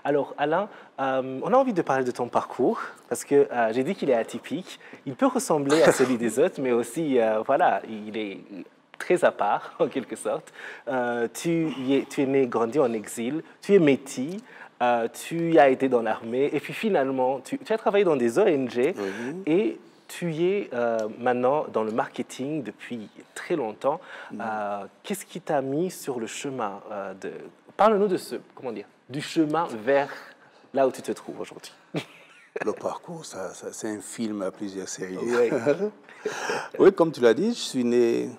Alors, Alain, on a envie de parler de ton parcours parce que j'ai dit qu'il est atypique. Il peut ressembler à celui des autres, mais aussi, voilà, il est très à part, en quelque sorte. Tu es né, grandi en exil, tu es métis, tu as été dans l'armée, et puis finalement, tu as travaillé dans des ONG Oui. et tu es maintenant dans le marketing depuis très longtemps. Qu'est-ce qui t'a mis sur le chemin de... Parle-nous de ce, comment dire, du chemin vers là où tu te trouves aujourd'hui. Le parcours, c'est un film à plusieurs séries. Oui. Oui, comme tu l'as dit, je suis né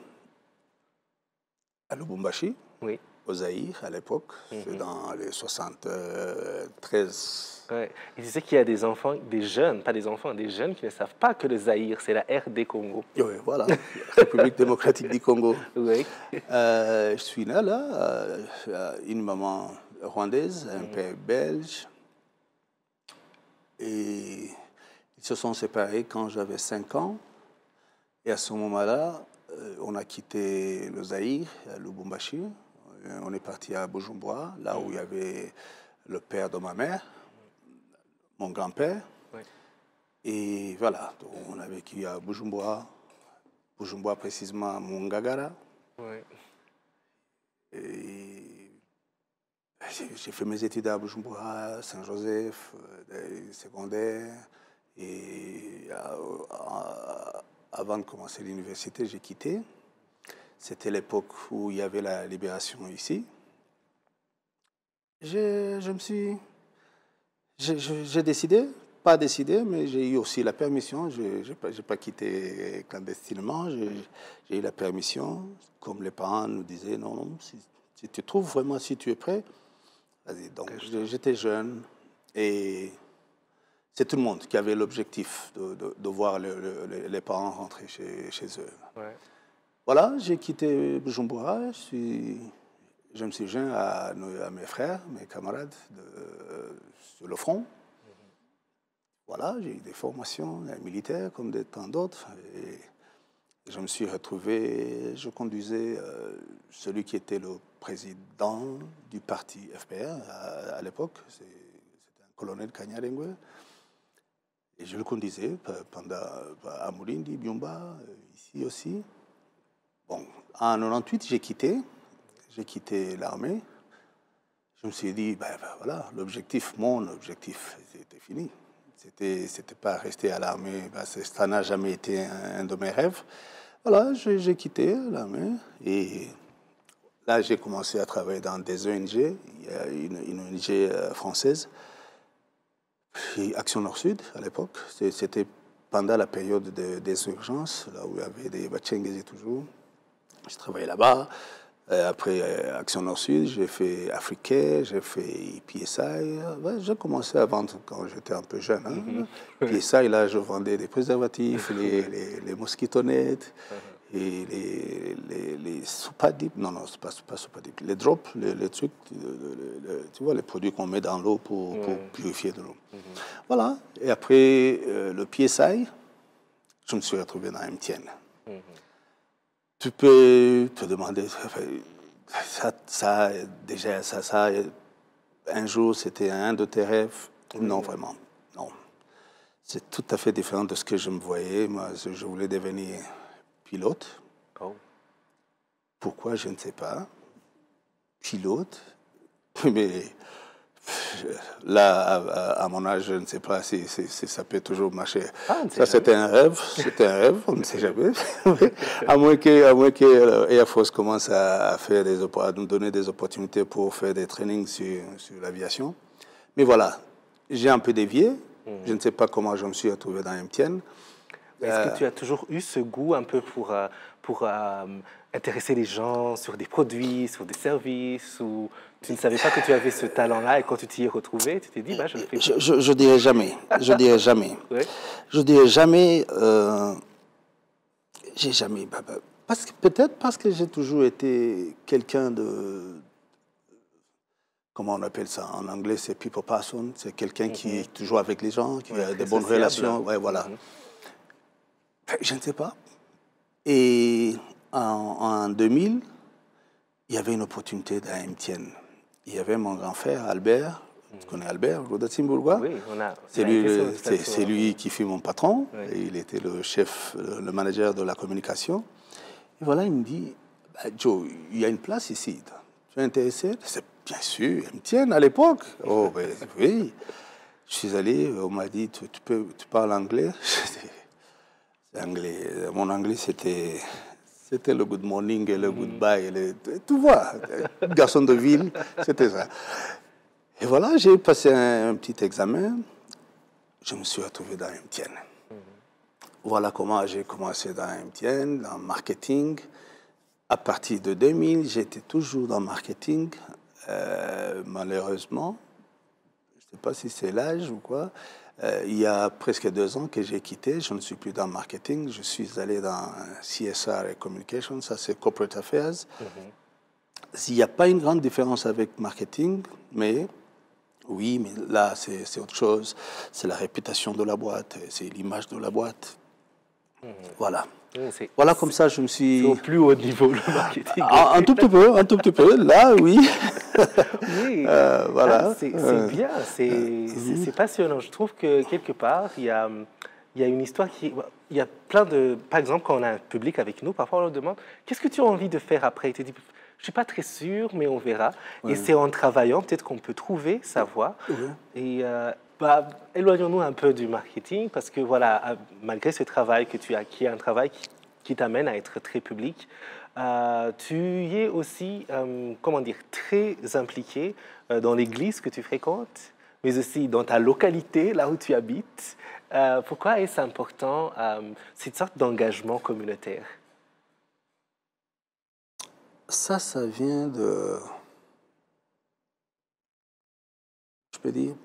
à Lubumbashi, Oui. au Zaïre, à l'époque. C'est dans les 73. Ouais. Et tu sais qu'il y a des enfants, des jeunes, pas des enfants, des jeunes qui ne savent pas que le Zaïre, c'est la RD Congo. Oui, voilà, République démocratique du Congo. Oui. Je suis né là, une maman rwandaise, un père belge. Et ils se sont séparés quand j'avais 5 ans. Et à ce moment-là, on a quitté le Zaïre, Lubumbashi. On est parti à Bujumbura, là où il y avait le père de ma mère, mon grand-père. Oui. Et voilà, donc on a vécu à Bujumbura, Bujumbura précisément à Mungagara. Oui. Et j'ai fait mes études à Bujumbura, Saint-Joseph, secondaire. Et avant de commencer l'université, j'ai quitté. C'était l'époque où il y avait la libération ici. J'ai décidé, pas décidé, mais j'ai eu aussi la permission. Je n'ai pas quitté clandestinement. J'ai eu la permission, comme les parents nous disaient, non, non, si tu trouves vraiment, si tu es prêt, vas-y. Donc j'étais jeune et c'est tout le monde qui avait l'objectif de voir les parents rentrer chez eux. Ouais. Voilà, j'ai quitté Bujumbura, je me suis joint à mes frères, mes camarades sur le front. Voilà, j'ai eu des formations militaires comme tant d'autres. Et je me suis retrouvé, je conduisais celui qui était le président du parti FPR à l'époque, c'était un colonel Kanyarengwe. Et je le conduisais à Moulindi, Biomba, ici aussi. Bon, en 98, j'ai quitté l'armée. Je me suis dit, voilà, mon objectif, c'était fini. C'était pas rester à l'armée, ça n'a jamais été un de mes rêves. Voilà, j'ai quitté l'armée et là, j'ai commencé à travailler dans des ONG. Il y a une ONG française, Action Nord-Sud à l'époque. C'était pendant la période des urgences, là où il y avait des Bachengezi toujours. Je travaillais là-bas. Après Action Nord-Sud, j'ai fait Africain, j'ai fait PSI. Ouais, j'ai commencé à vendre quand j'étais un peu jeune. Hein. PSI, là, je vendais des préservatifs, les mosquitonettes, et les soupadip. Non, c'est pas soupadip. Les drops, les trucs, tu vois, les produits qu'on met dans l'eau pour purifier de l'eau. Voilà. Et après le PSI, je me suis retrouvé dans MTN. Tu peux te demander, déjà, un jour, c'était un de tes rêves. Non, vraiment, non. C'est tout à fait différent de ce que je me voyais. Moi, je voulais devenir pilote. Oh. Pourquoi, je ne sais pas. Pilote. Mais là, à mon âge, je ne sais pas si ça peut toujours marcher. Ça, c'était un rêve. C'était un rêve, on ne sait jamais. à moins que Air Force commence à nous donner des opportunités pour faire des trainings sur l'aviation. Mais voilà, j'ai un peu dévié. Je ne sais pas comment je me suis retrouvé dans MTN. Est-ce que tu as toujours eu ce goût un peu pour intéresser les gens sur des produits, sur des services, ou tu ne savais pas que tu avais ce talent-là et quand tu t'y es retrouvé, tu t'es dit, je le fais. Je dirais jamais. Je dirais jamais. Ouais. Je dirais jamais. J'ai jamais. Peut-être parce que j'ai toujours été quelqu'un de. Comment on appelle ça? En anglais, c'est people person. C'est quelqu'un qui est toujours avec les gens, qui a des bonnes relations. Ouais, voilà. Je ne sais pas. Et en 2000, il y avait une opportunité à MTN. Il y avait mon grand frère, Albert, Tu connais Albert, Rodatimbourgois? Oui, C'est lui qui fut mon patron. Oui. Et il était le chef, le manager de la communication. Et voilà, il me dit, bah, Joe, il y a une place ici. Tu es intéressé? C'est bien sûr, MTN à l'époque. Oh, ben, oui. Je suis allé, on m'a dit, tu parles anglais? Anglais. Mon anglais, c'était le good morning et le goodbye. Tu vois, garçon de ville, c'était ça. Et voilà, j'ai passé un petit examen. Je me suis retrouvé dans MTN. Voilà comment j'ai commencé dans MTN, dans le marketing. À partir de 2000, j'étais toujours dans le marketing. Malheureusement, je ne sais pas si c'est l'âge ou quoi, il y a presque 2 ans que j'ai quitté. Je ne suis plus dans le marketing. Je suis allé dans CSR et Communication, ça c'est Corporate Affairs. Il n'y a pas une grande différence avec marketing, mais oui, mais là c'est autre chose. C'est la réputation de la boîte, c'est l'image de la boîte. Voilà. Voilà comme ça je me suis... au plus haut niveau, le marketing. Un tout petit peu. Là, oui. Oui, voilà. C'est bien, c'est passionnant. Je trouve que quelque part, il y a une histoire qui... Il y a plein de... Par exemple, quand on a un public avec nous, parfois on leur demande « Qu'est-ce que tu as envie de faire après ?» Tu dis « Je ne suis pas très sûr, mais on verra. Et c'est en travaillant peut-être qu'on peut trouver sa voie. Et éloignons-nous un peu du marketing parce que voilà, malgré ce travail que tu as, qui est un travail qui t'amène à être très public, tu y es aussi, comment dire, très impliqué dans l'église que tu fréquentes, mais aussi dans ta localité, là où tu habites. Pourquoi est-ce important, cette sorte d'engagement communautaire? Ça vient de, je peux dire,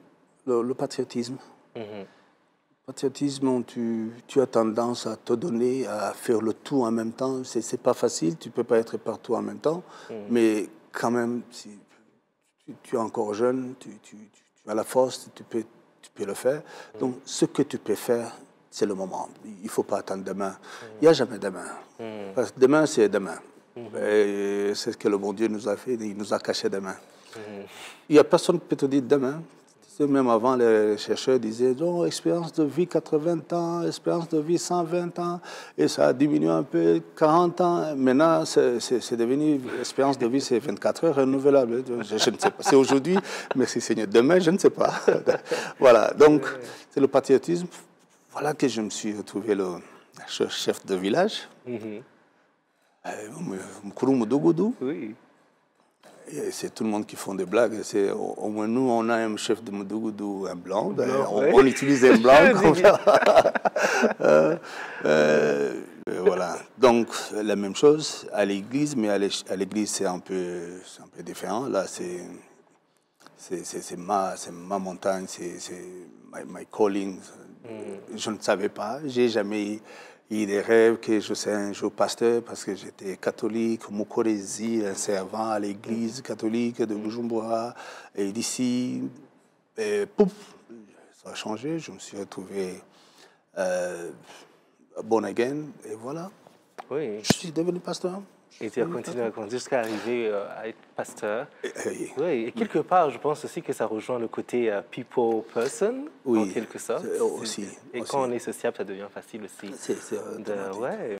le patriotisme. Le patriotisme, tu as tendance à te donner, à faire le tout en même temps. C'est pas facile, tu peux pas être partout en même temps, mais quand même, si tu es encore jeune, tu as la force, tu peux le faire. Donc, ce que tu peux faire, c'est le moment. Il faut pas attendre demain. Il n'y a jamais demain. Parce que demain, c'est demain. Et c'est ce que le bon Dieu nous a fait, il nous a caché demain. Il n'y a personne qui peut te dire demain. Même avant, les chercheurs disaient oh, expérience de vie 80 ans, expérience de vie 120 ans, et ça a diminué un peu 40 ans. Maintenant, c'est devenu, expérience de vie, c'est 24 heures renouvelable. Je ne sais pas. C'est aujourd'hui, merci Seigneur. Demain, je ne sais pas. Voilà, donc c'est le patriotisme. Voilà que je me suis retrouvé le chef de village. Oui. C'est tout le monde qui font des blagues. Au moins, nous, on a un chef de Moudougou, un blanc. On utilise un blanc. Voilà. Donc, la même chose à l'église, mais à l'église, c'est un peu différent. Là, c'est ma montagne, c'est my calling. Je ne savais pas. J'ai jamais eu des rêves que je serais un jour pasteur parce que j'étais catholique, Moukorezi, un servant à l'église catholique de Bujumbura. Et d'ici, pouf, ça a changé. Je me suis retrouvé born again et voilà. Oui. Je suis devenu pasteur. Et tu as continué à grandir jusqu'à arriver à être pasteur. Oui, et quelque part, je pense aussi que ça rejoint le côté people person, en quelque sorte. Aussi. Et quand on est sociable, ça devient facile aussi. C'est ouais.